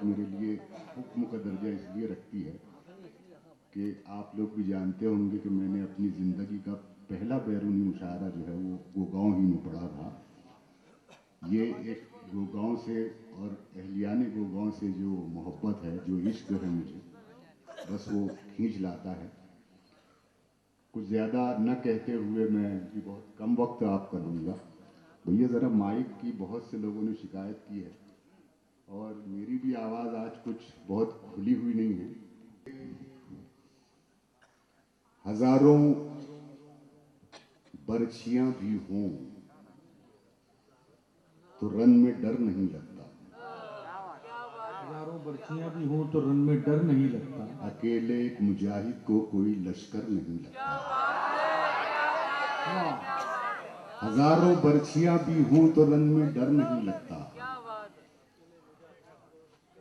میرے لیے حکم کا درجہ اس لیے رکھتی ہے کہ آپ لوگ بھی جانتے ہوں گے کہ میں نے اپنی زندگی کا پہلا بیرونی مشاعرہ جو ہے وہ گوگاؤں ہی میں پڑھا تھا. یہ ایک گوگاؤں سے اور اہلیان گوگاؤں سے جو محبت ہے، جو عشق ہے مجھے، بس وہ کھینچ لاتا ہے. کچھ زیادہ نہ کہتے ہوئے میں بھی بہت کم وقت آپ کا لوں گا. بھیا ذرا مائک کی بہت سے لوگوں نے شکایت کی ہے اور میری بھی آواز آج کچھ بہت کھلی ہوئی نہیں ہے. ہزاروں برچھیاں بھی ہوں تو رن میں ڈر نہیں لگتا، ہزاروں برچیاں بھی ہوں تو رن میں ڈر نہیں لگتا، اکیلے ایک مجاہد کو کوئی لشکر نہیں لگتا. ہزاروں برچھیاں بھی ہوں تو رن میں ڈر نہیں لگتا،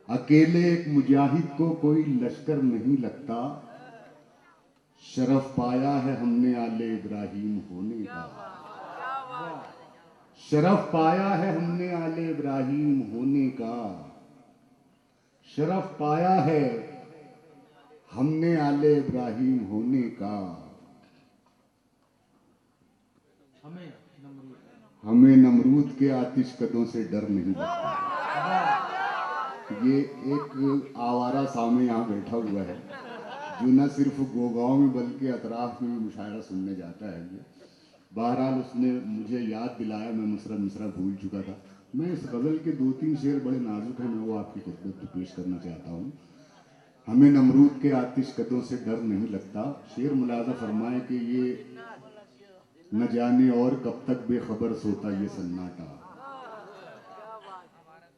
اکیلے ایک مجاہد کو کوئی لشکر نہیں لگتا. شرف پایا ہے ہم نے آل ابراہیم ہونے کا، شرف پایا ہے ہم نے آل ابراہیم ہونے کا، شرف پایا ہے ہم نے آل ابراہیم ہونے کا. ہمیں نمرود کے آتش قدوں سے ڈر نہیں لگتا. یہ ایک آوارہ سامع یہاں بیٹھا ہوا ہے جو نہ صرف گوگاؤں میں بلکہ اطراف میں بھی مشاعرہ سننے جاتا ہے. بہرحال اس نے مجھے یاد دلایا، میں مصرع بھول چکا تھا. میں اس غزل کے 2-3 شعر بڑے نازک ہیں، میں وہ آپ کی خدمت میں پیش کرنا چاہتا ہوں. ہمیں نمرود کے آتش قدوں سے ڈر نہیں لگتا. شعر ملاحظہ فرمائے کہ یہ نہ جانے اور کب تک بے خبر سوتا یہ سناٹا،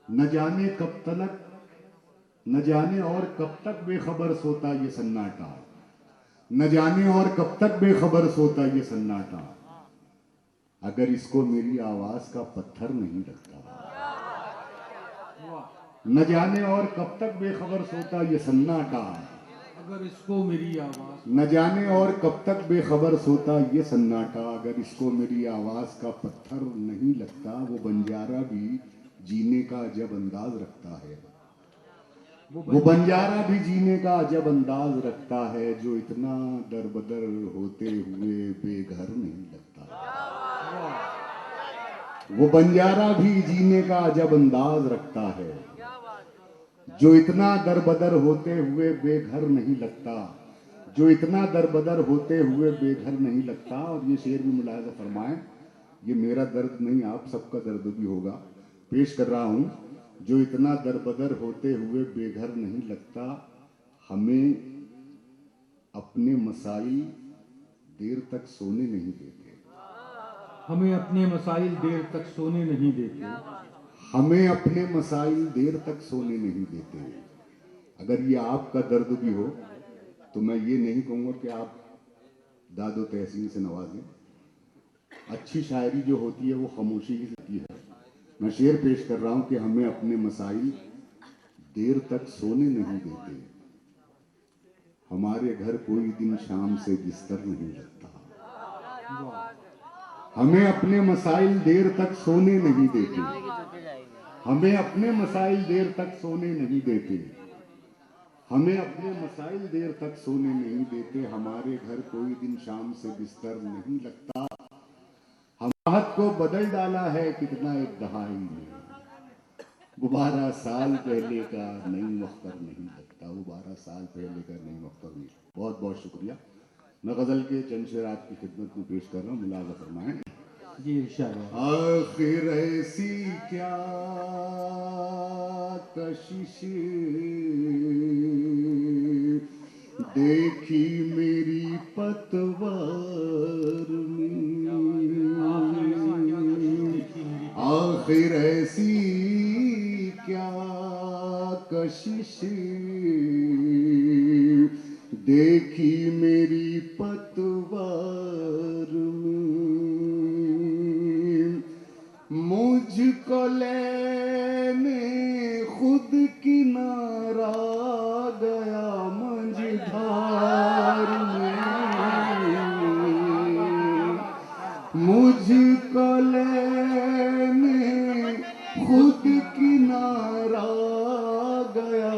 نہ جانے کب تلک، نہ جانے اور کب تک بے خبر سوتا یہ سناٹا، نہ جانے اور کب تک بے خبر سوتا یہ سناٹا. اگر اس کو میری آواز کا پتھر نہیں لگتا، نہ جانے اور کب تک بے خبر سوتا یہ سناٹا، اگر اس کو میری آواز نہ جانے اور کب تک بے خبر سوتا یہ سناٹا. اگر اس کو میری آواز کا پتھر نہیں لگتا، وہ بنجارہ بھی جینے کا عجب انداز رکھتا ہے، وہ بنجارہ بھی جینے کا عجب انداز رکھتا ہے، جو اتنا در بدر ہوتے ہوئے بے گھر نہیں لگتا. وہ بنجارہ بھی جینے کا عجب انداز رکھتا ہے، جو اتنا در بدر ہوتے ہوئے بے گھر نہیں لگتا، جو اتنا در بدر ہوتے ہوئے بے گھر نہیں لگتا. اور یہ شعر بھی ملاحظہ فرمائیں، یہ میرا درد نہیں، آپ سب کا درد بھی ہوگا. پیش کر رہا ہوں، جو اتنا در بدر ہوتے ہوئے بے گھر نہیں لگتا. ہمیں اپنے مسائل دیر تک سونے نہیں دیتے، ہمیں اپنے مسائل دیر تک سونے نہیں دیتے، ہمیں اپنے مسائل دیر تک سونے نہیں دیتے. اگر یہ آپ کا درد بھی ہو تو میں یہ نہیں کہوں گا کہ آپ داد و تحسین سے نوازیں. اچھی شاعری جو ہوتی ہے وہ خاموشی ہی ہوتی ہے. میں شعر پیش کر رہا ہوں کہ ہمیں اپنے مسائل دیر تک سونے نہیں دیتے، ہمارے گھر کوئی دن شام سے بستر نہیں لگتا. ہمیں اپنے مسائل دیر تک سونے نہیں دیتے، ہمیں اپنے مسائل دیر تک سونے نہیں دیتے، ہمیں اپنے مسائل دیر تک سونے نہیں دیتے. ہمارے گھر کوئی دن شام سے بستر نہیں لگتا. ہم راحت کو بدل ڈالا ہے کتنا ایک دہائی میں، وہ 12 سال پہلے کا نئی مختر نہیں لگتا، وہ 12 سال پہلے کا نئی مختر نہیں. بہت بہت شکریہ. میں غزل کے چند شعر آپ کی خدمت میں پیش کر رہا ہوں، ملاحظہ فرمائیں. جی ارشاد. آخر ایسی کیا کشش دیکھی میری پتوار میں، آخر ایسی کیا کشش دیکھی میری پتوار میں، مجھ کو لینے خود کنارہ گیا منجھدار میں، مجھ کو لینے خود کنارہ گیا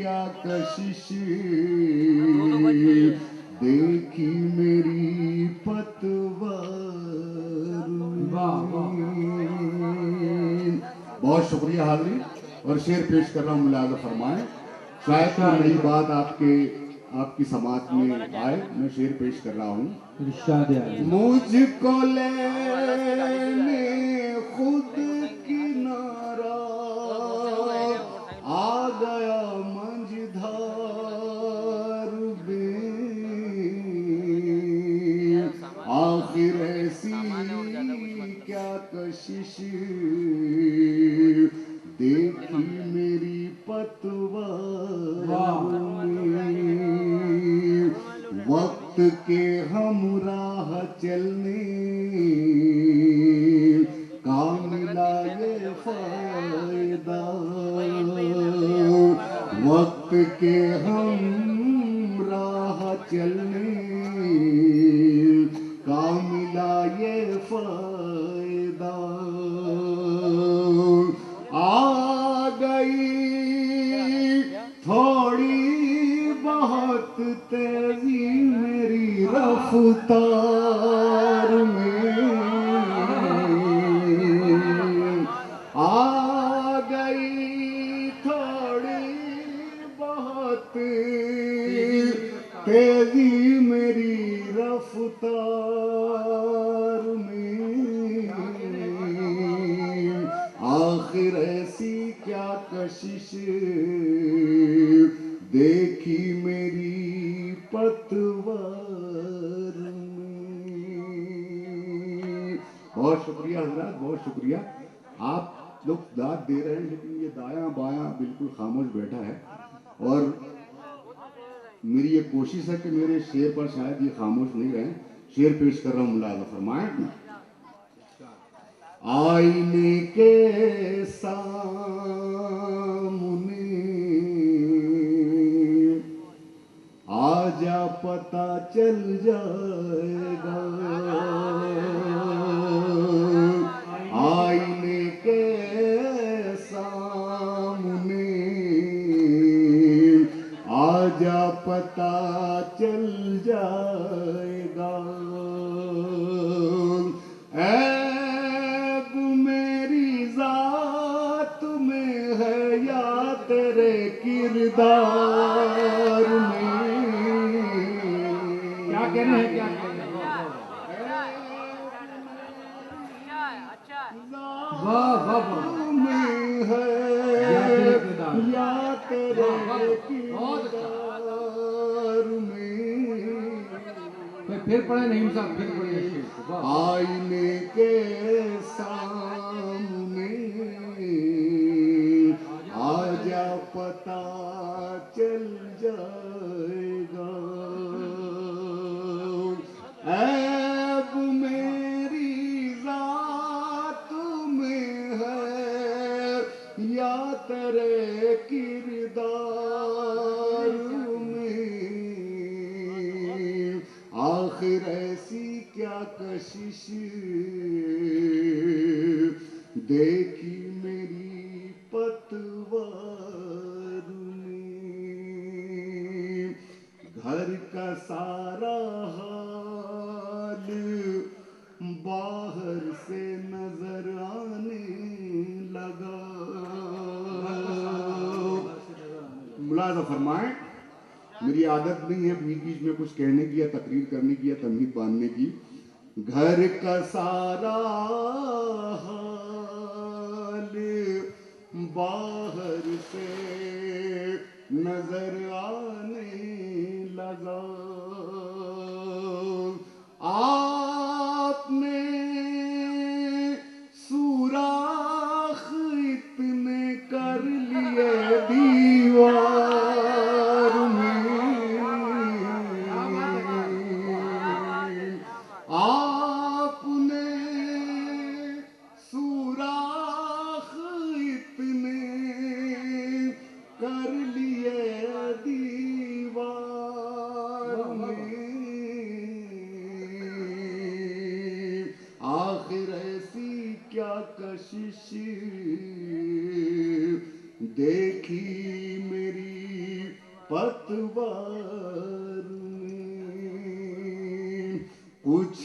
کیا کشش دیکھی میری پتوار میں۔ بہت شکریہ حاضرین، اور شعر پیش کر رہا ہوں، ملاحظہ فرمائیں، شاید کوئی نئی بات آپ کی سماعت میں آئے، میں شعر پیش کر رہا ہوں۔ ارشاد عالی۔ مجھ کو لینے خود کنارہ آ گیا منجھدار بین، آخر ایسی کیا کشش دیکھی میری پتوار میں، وقت کے ہمراہ چلنے کا ملا یہ فائدہ، وقت کے ہمراہ چلنے کا ملا یہ فائدہ، آ گئی تھوڑی بہت تیزی میری رفتار میں، آ گئی تھوڑی بہت تیزی میری رفتار میں، آخر ایسی کیا کشش دیکھی میری پتوار میں۔ بہت شکریہ حضرات، بہت شکریہ۔ آپ لوگ داد دے رہے ہیں لیکن یہ دایاں بایاں بالکل خاموش بیٹھا ہے، اور میری یہ کوشش ہے کہ میرے شعر پر شاید یہ خاموش نہیں رہیں۔ شعر پیش کر رہا ہوں، ملاحظہ فرمائیں۔ آئینے کے سامنے آجا پتہ چل جائے گا، آئینے کے سامنے آجا پتہ چل جائے گا، عیب میری ذات میں ہے یا تیرے کردار میں، کیا کہنا ہے، کیا کہنا ہے؟ واہ واہ واہ، میں ہے یا تیرے کردار میں، پھر پڑھیں نہیں صاحب، پھر پڑھیں شعر کو۔ واہ۔ آئینے کے سامنے آجا پتہ چل جائے گا، عیب میری ذات میں ہے یا تیرے کردار میں، آخر ایسی کیا کشش دیکھی میری پتوار میں، گھر کا سارا حال باہر سے نظر آنے لگا، ملاحظہ فرمائیں، میری عادت نہیں ہے بیچ بیچ میں کچھ کہنے کی یا تقریر کرنے کی یا تمہید باندھنے کی۔ گھر کا سارا حال باہر سے نظر آنے لگا، آپ نے سوراخ اتنے کر لیے دیوار میں، آپ نے سوراخ اتنے کر لیے دیوار میں، آخر ایسی کیا کشش دیکھی میری پتوار میں کچھ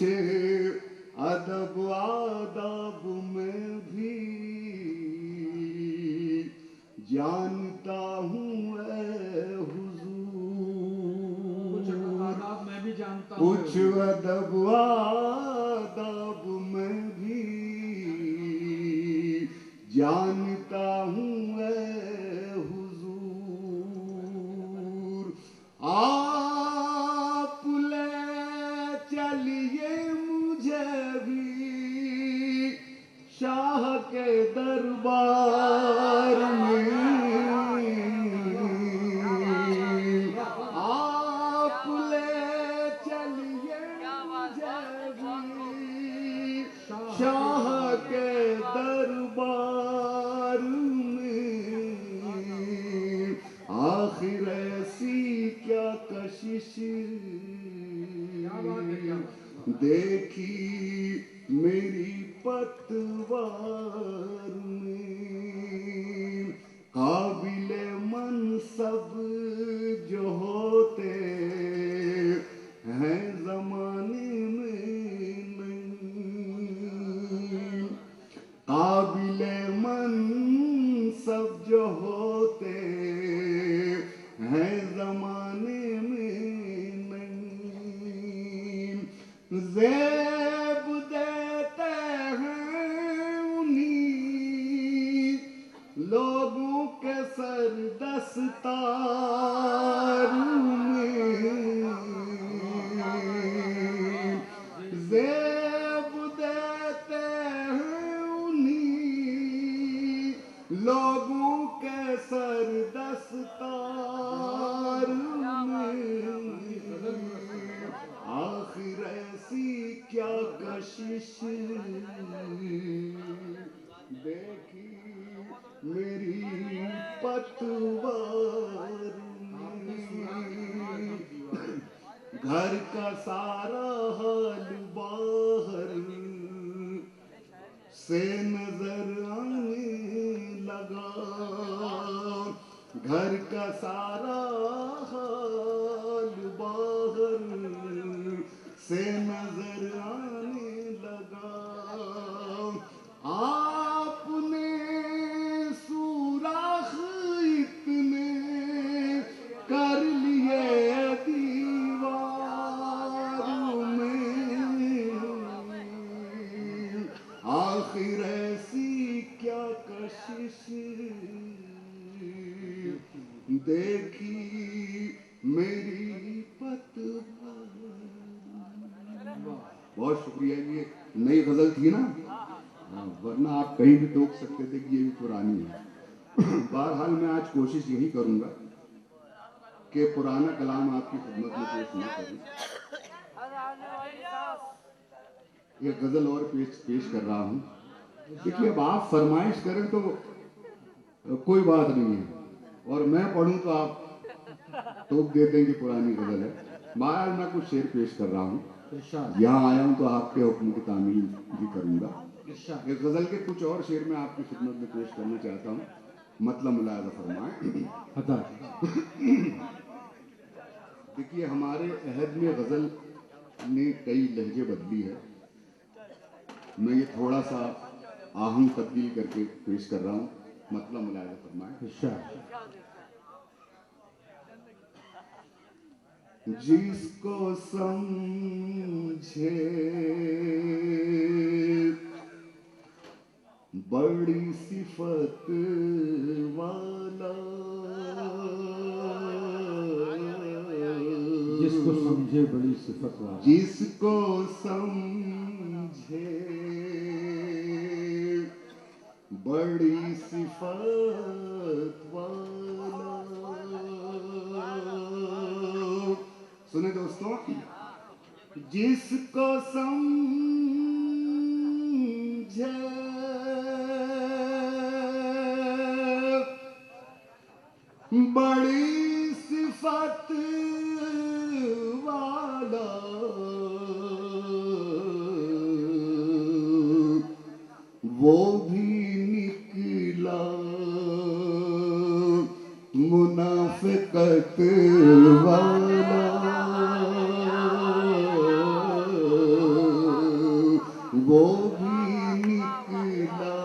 ادب آداب میں بھی جانتا ہوں اے حضور، آداب میں بھی جانتا ہوں، کچھ ادب آداب میں بھی جانتا ہوں اے حضور، آپ لے چلیے مجھے بھی شاہ کے دربار میں، آپ لے چلیے مجھے بھی شاہ کے دربار میں، آخر ایسی کیا کشش دیکھی میری پتوار میں، قابل منصب جو ہوتے ہیں زمانے میں نہیں، قابل منصب جو ہوتے ہیں زمانے میں نہیں، زیب دیتے ہیں انہیں لوگوں کے سر دستار میں، زیب دیتے ہیں انہیں لوگوں کے سر دستار میں، آخر ایسی کیا کشش دیکھی میری پتوار میں، گھر کا سارا حال باہر سے نظر آنے لگا، گھر کا سارا حال باہر سے نظر آنے لگا، آپ نے سوراخ اتنے کر لیے دیوار میں، آخر ایسی کیا کشش دیکھی میری پتوار۔ بہت شکریہ، یہ نئی غزل تھی نا، ورنہ آپ کہیں بھی ٹوک سکتے تھے کہ یہ بھی پرانی ہے۔ بہرحال میں آج کوشش یہی کروں گا کہ پرانا کلام آپ کی خدمت میں پیش نہ کروں، ایک غزل اور پیش کر رہا ہوں۔ دیکھیے اب آپ فرمائش کریں تو کوئی بات نہیں ہے، اور میں پڑھوں تو آپ ٹوک دیتے ہیں کہ پرانی غزل ہے۔ بہرحال میں کچھ شعر پیش کر رہا ہوں، یہاں آیا ہوں تو آپ کے حکم کی تعمیل بھی کروں گا۔ ایک غزل کے کچھ اور شعر میں آپ کی خدمت میں پیش کرنا چاہتا ہوں، مطلب ملاحظہ فرمائیں۔ دیکھیے ہمارے عہد میں غزل نے کئی لہجے بدلی ہے، میں یہ تھوڑا سا آہنگ تبدیل کر کے پیش کر رہا ہوں، مطلب ملاحظہ فرمائیں۔ جس کو سمجھے بڑی صفت والا، جس کو سمجھے بڑی صفت والا، جس کو سمجھے بڑی صفت والا، سنیں دوستوں، جس کو سمجھے بڑی صفت والا، وہ بھی نکلا منافع منافقت والا وہ بھی نکلا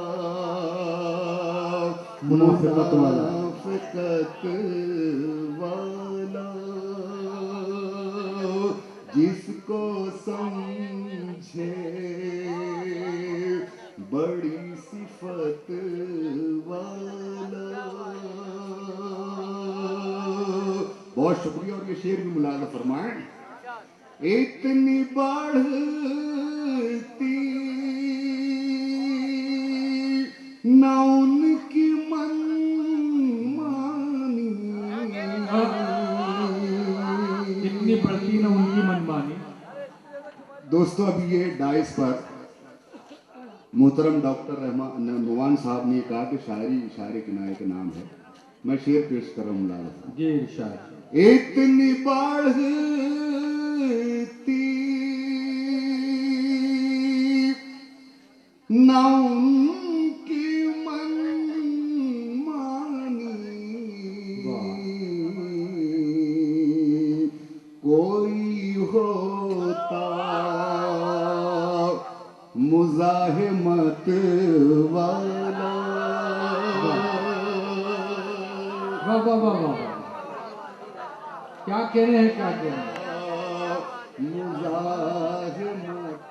منافقت والا منافقت والا جس کو سمجھے بڑی صفت والا. بہت شکریہ. اور یہ شعر بھی ملاحظہ فرمائیں. اتنی بڑھتی نہ ان کی منمانی اتنی بڑھتی نہ ان کی منمانی. دوستو ابھی یہ ڈائس پر محترم ڈاکٹر نعمان صاحب نے کہا کہ شاعری اشارے کنایے کا نام ہے. میں شعر پیش کر رہا ہوں ملاحظہ. جی ارشاد. اتنی بڑھتی نہ ان کی منمانی کوئی ہوتا مزاحمت والا. واہ واہ واہ واہ. کیا کہہ رہے ہیں کیا کہہ رہے ہیں. مزاحمت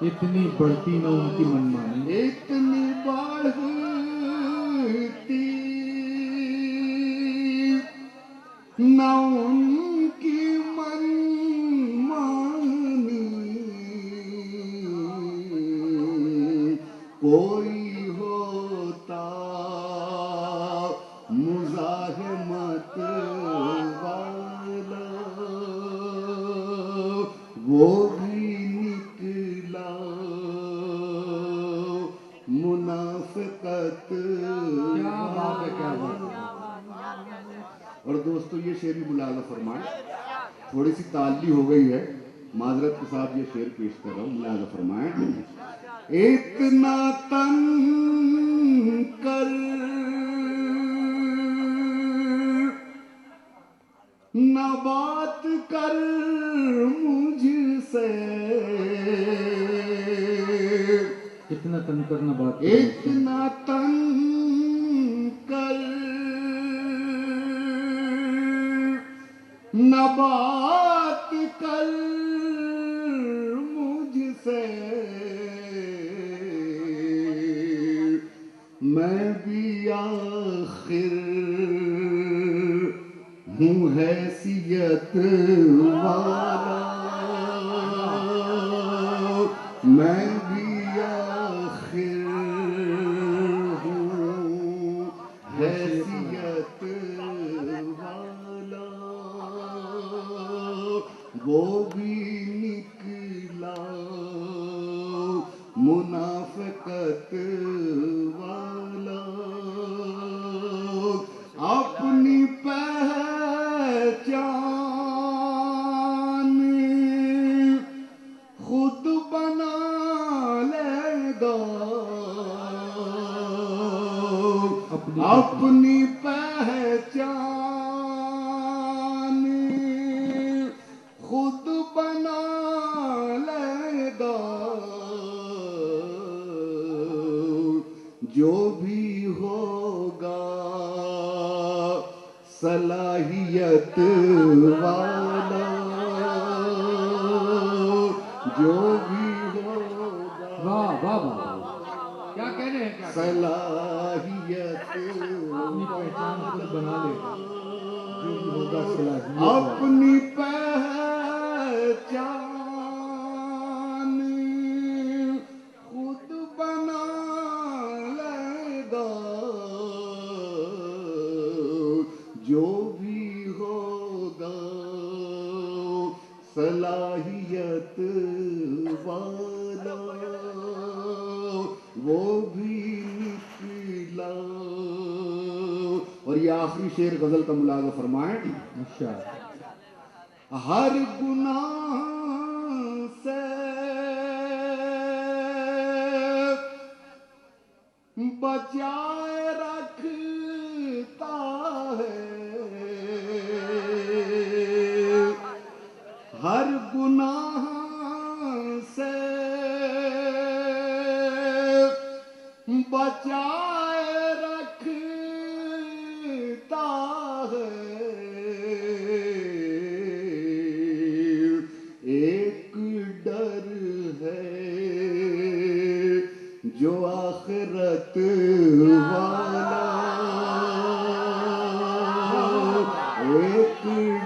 اتنی بڑھتی نہ ان کی منمانی. اتنی بڑھتی نہ ان کی منمانی کوئی ہوتا مزاحمت والا وہ بھی نکلا منافقت. کیا بات ہے کیا بات ہے. اور دوستو یہ شعر بھی ملاحظہ فرمائیں. تھوڑی سی تعلی ہو گئی ہے معذرت کے ساتھ یہ شعر پیش کر رہا ہوں. ملاحظہ فرمائیں. اتنا تن کر نہ بات کر مجھ سے اتنا تن کرنا بات. اتنا تن کر نہ بات کر مجھ سے میں بھی آخر ہوں حیثیت والا. میں بھی آخر ہوں حیثیت والا وہ بھی نکلا منافقت والا. اپنی پہچان خود بنا لے گا. اپنی پہچان خود بنا لے گا. جو بھی ہوگا صلاحیت والا جو بھی ہوگا. واہ واہ واہ. کیا کہہ رہے ہیں کیا. صلاحیت اپنی پہچان خود بنا لے گا. جو بھی ہوگا صلاحیت. اپنی پہچان خود بنا لے گا. جو بھی ہوگا صلاحیت والا وہ بھی نکلا. اور یہ آخری شعر غزل کا ملاحظہ فرمائیں. ہر گناہ سے بچائے رکھ ایک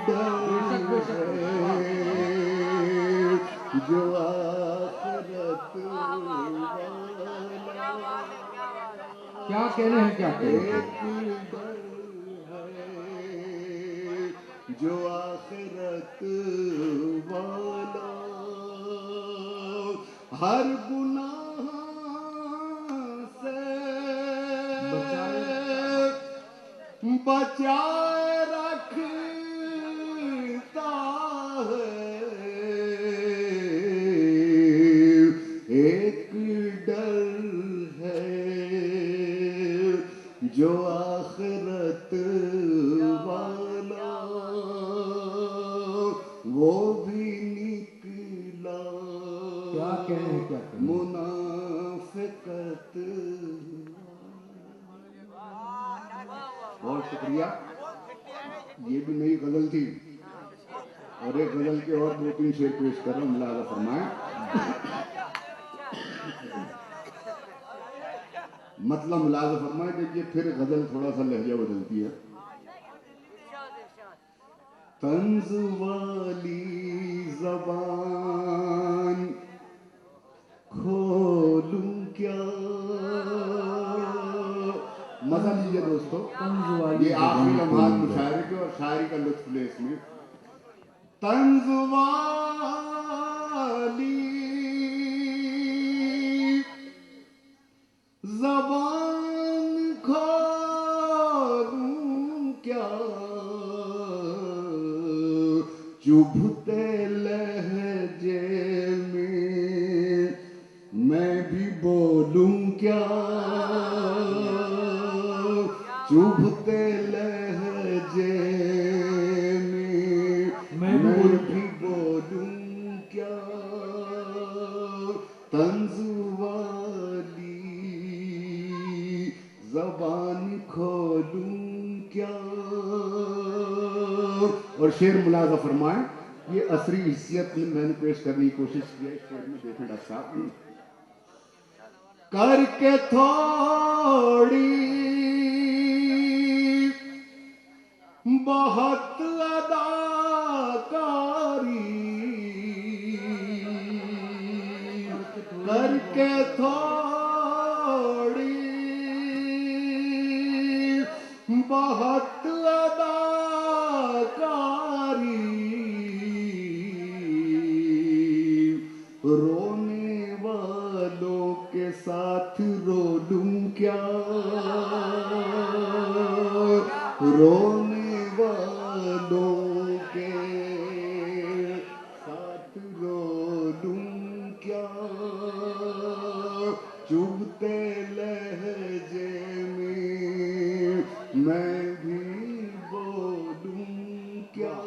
ڈر ہے جو آخرت والا، کیا کہنے ہیں کیا کہنے ہیں؟ ایک ڈر ہے جو آخرت والا، ہر گناہ سے بچائے رکھتا ہے، ایک ڈر ہے جو آخرت والا، وہ بھی نکلا کیا کہنے ہیں کیا کہنے ہیں؟ منافقت۔ بہت شکریہ، یہ بھی نئی غزل تھی، اور ایک غزل کے اور 2-3 شعر پیش کر رہا ہوں، ملاحظہ فرمائیں۔ مطلب ملاحظہ فرمائیں، دیکھیے پھر غزل تھوڑا سا لہجہ بدلتی ہے۔ طنز والی زبان کھولوں کیا، مزہ لیجیے دوستو، یہ آخری لمحات مشاعرے کے اور شاعری کا لطف لے اس میں۔ طنز والی زبان کھولوں کیا، چبھتے لہجے میں بھی بولوں کیا، چبھتے لہجے میں بھی بولوں کیا، طنز والی زبان کھولوں کیا۔ اور شعر ملاحظہ فرمائیں، یہ عصری حیثیت میں نے پیش کرنے کی کوشش کی ہے۔ شعر میں دیکھیں ڈاکٹر صاحب، کر کے تھوڑی بہت اداکاری، کر کے تھوڑی بہت اداکاری، رونے والوں کے ساتھ رو لوں کیا، رونے والوں کے ساتھ رو لوں کیا، چبھتے لہجے میں بھی بولوں کیا۔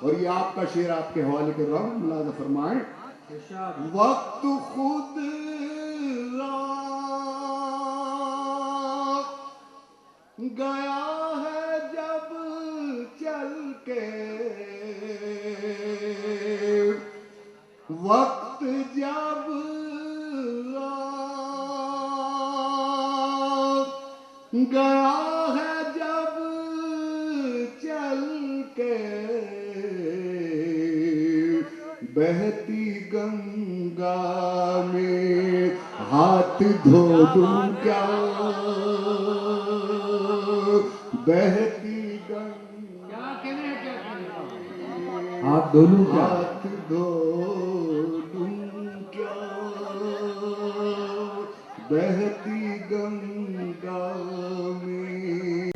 اور یہ آپ کا شعر آپ کے حوالے کر رہا ہوں، ملاحظہ فرمائیں۔ وقت خود گیا ہے جب چل کے، وقت جب گیا ہے جب چل کے، بہتی گنگا میں ہاتھ دھو دوں کیا، بہتی گنگا ہاتھ دھو لوں کیا، ہاتھ دھو دوں کیا، بہتی گنگا میں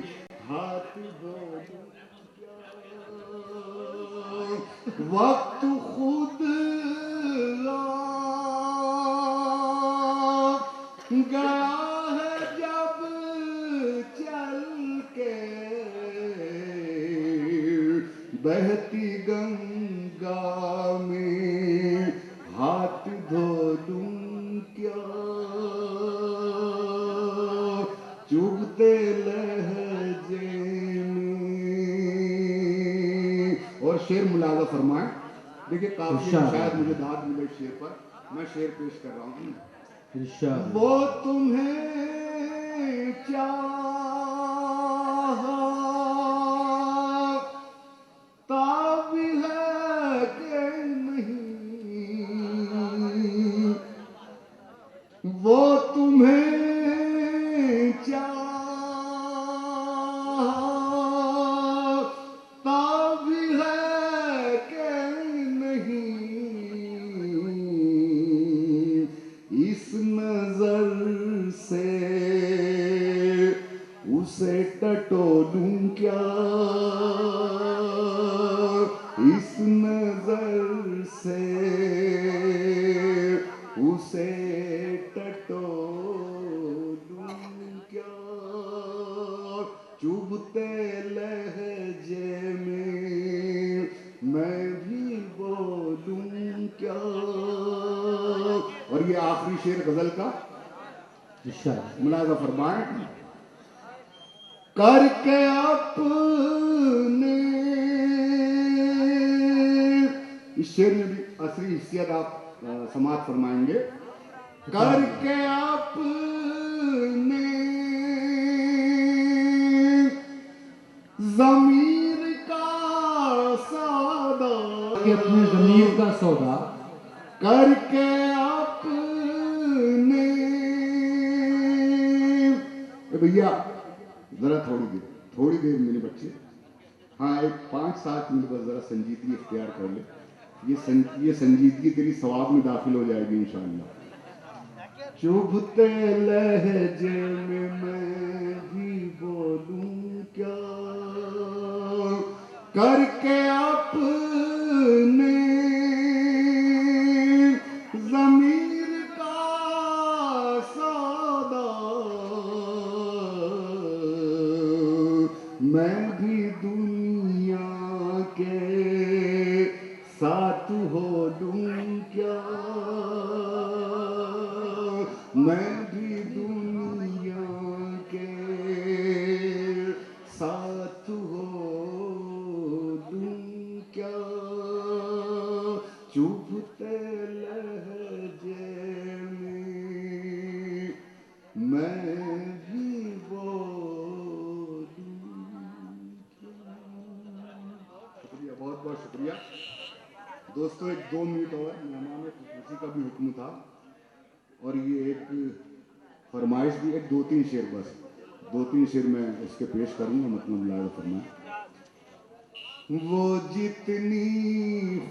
ہاتھ دھو دوں کیا، وقت خود گیا ہے جب چل کے، بہتی گنگا میں ہاتھ دھو دوں کیا، چبھتے لہجے میں۔ اور شعر ملاحظہ فرمائیں، دیکھیں قافیے میں شاید مجھے داد ملے شعر پر، میں شعر پیش کر رہا ہوں۔ وہ تمہیں چاہا اسے ٹٹولوں کیا اس نظر سے، اسے ٹٹولوں کیا چبھتے لہجے میں بھی بولوں کیا. اور یہ آخری شعر غزل کا ارشاد. ملاحظہ فرمائیں. کر کے اپنے، اس شعر میں بھی عصری حیثیت آپ سماعت فرمائیں گے. کر کے اپنے ضمیر کا سودا، کہ اپنے ضمیر کا سودا کر کے اپنے. بھیا ذرا تھوڑی دیر میرے بچے، ہاں ایک 5-7 منٹ بس ذرا سنجیدگی اختیار کر لے. یہ سنجیدگی تیری ثواب میں داخل ہو جائے گی انشاءاللہ. چبھتے لہجے میں بھی بولوں کیا، کر کے اپنے ضمیر کا سودا، میں بھی دنیا کے ساتھ ہو لوں کیا، میں بھی دنیا کے ساتھ ہو لوں کیا. چبھتے لہجے میں بھی بولوں کیا. شکریہ، بہت بہت شکریہ دوستو. ایک 2 منٹ اور مہمان خصوصی کا بھی حکم تھا، اور یہ ایک فرمائش بھی، ایک 2-3 شعر بس 2-3 شعر میں اس کے پیش کروں گا. مطلب ملاحظہ فرمائیں. وہ جتنی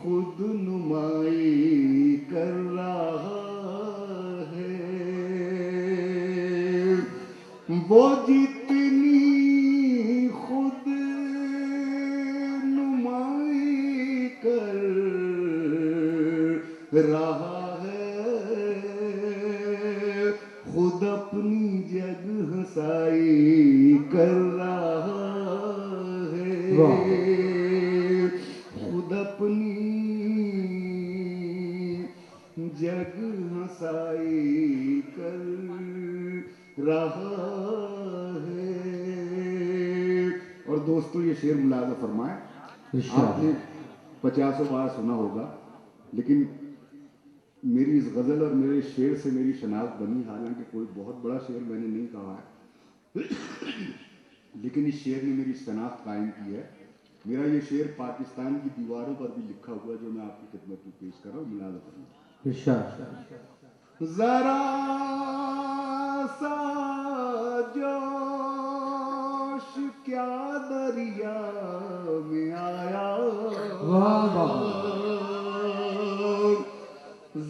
خود نمائی کر رہا ہے، وہ جتنی خود نمائی کر رہا ہے، خود اپنی جگ ہنسائی کر رہا ہے، خود اپنی جگ ہنسائی کر رہا ہے. اور دوستو یہ شعر ملاحظہ فرمائیں. آپ نے 50 بار سنا ہوگا، لیکن میری اس غزل اور میرے شعر سے میری شناخت بنی. حالانکہ کوئی بہت بڑا شعر میں نے نہیں کہا ہے، لیکن اس شعر نے میری شناخت قائم کی ہے. میرا یہ شعر پاکستان کی دیواروں پر بھی لکھا ہوا ہے، جو میں آپ کی خدمت میں پیش کر رہا ہوں. ملاحظہ فرمائیں. ذرا سا جوش کیا دریا میں آیا،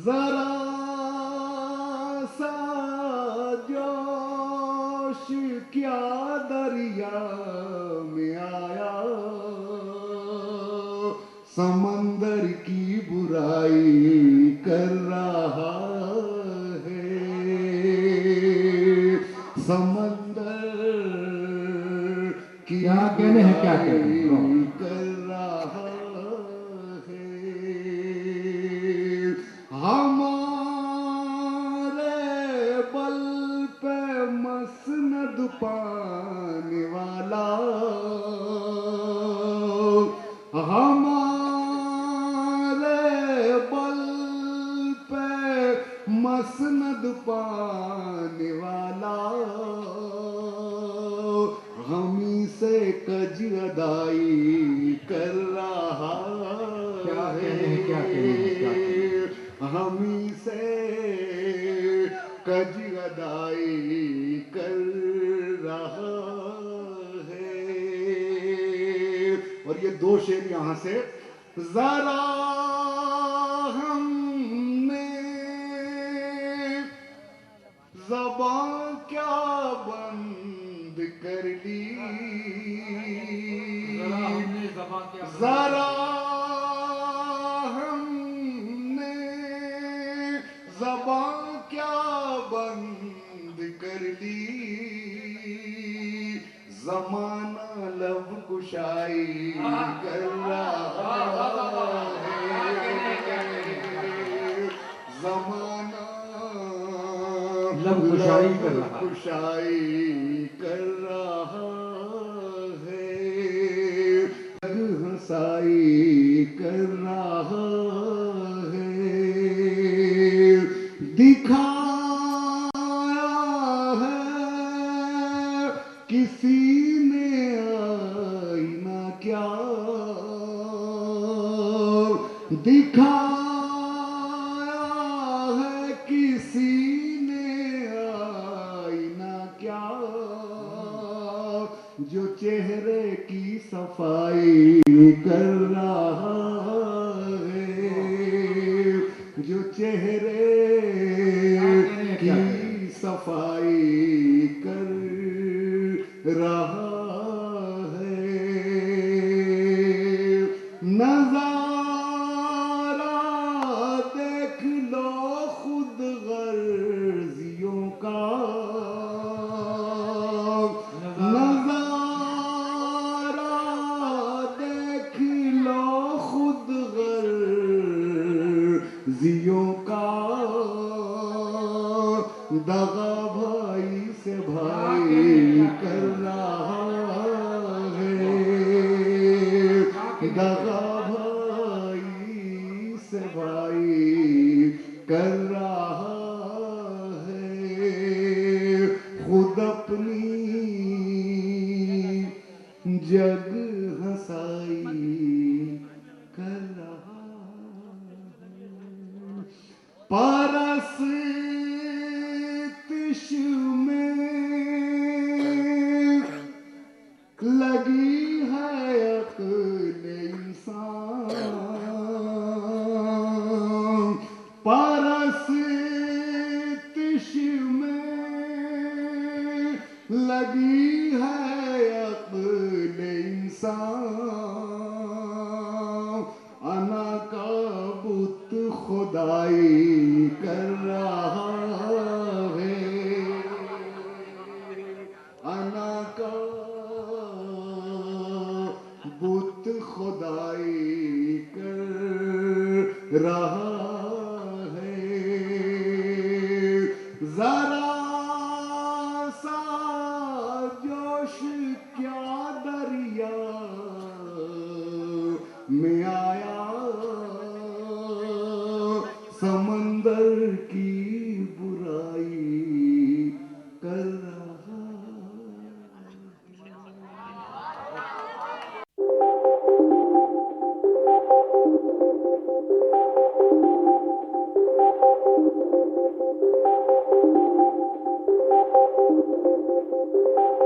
ذرا سا جوش کیا دریا میں آیا، سمندر کی برائی کر رہا ہے، سمندر کی کیا کہنے ہیں، کیا کہنے ہیں. کر رہا ہے. ہمارے بل پہ مسند پانے والا، ہمارے بل پہ مسند پانے والا، ہمیں سے کج ادائی کر رہا ہے، ہمیں سے کج ادائی کر رہا ہے. اور یہ 2 شعر یہاں سے. ذرا ہم نے زبان کیا بند کر لی ذرا ہم نے زبان کیا ذرا ہم نے زباں کیا بند کر لی زمانہ لب کشائی کر رہا ہے زمانہ لب کشائی کر رہا ہے کشائی کر رہا ہے ہنسائی کر رہا ہے دکھایا ہے کسی نے آئینہ کیا دکھایا ہے کسی نے آئینہ کیا جو چہرے کی صفائی کر رہا ہے جو چہرے کی صفائی کر رہا ہے نظارہ دیکھ لو خود غرضیوں کا نظارہ دیکھ لو خود غرضیوں کا دغا بھائی سے بھائی کر رہا ہے دغا بھائی سے بھائی کر رہا ہے خود اپنی جگ ہنسائی کر رہا ہے پرستش میں لگی ہے عقل انسان پرستش میں لگی ہے عقل انسان انا کا بت خدائی کر رہا ہے انا کا بت خدائی کر رہا ہے ذرا سا جوش کیا دریا میں آیا سمندر کی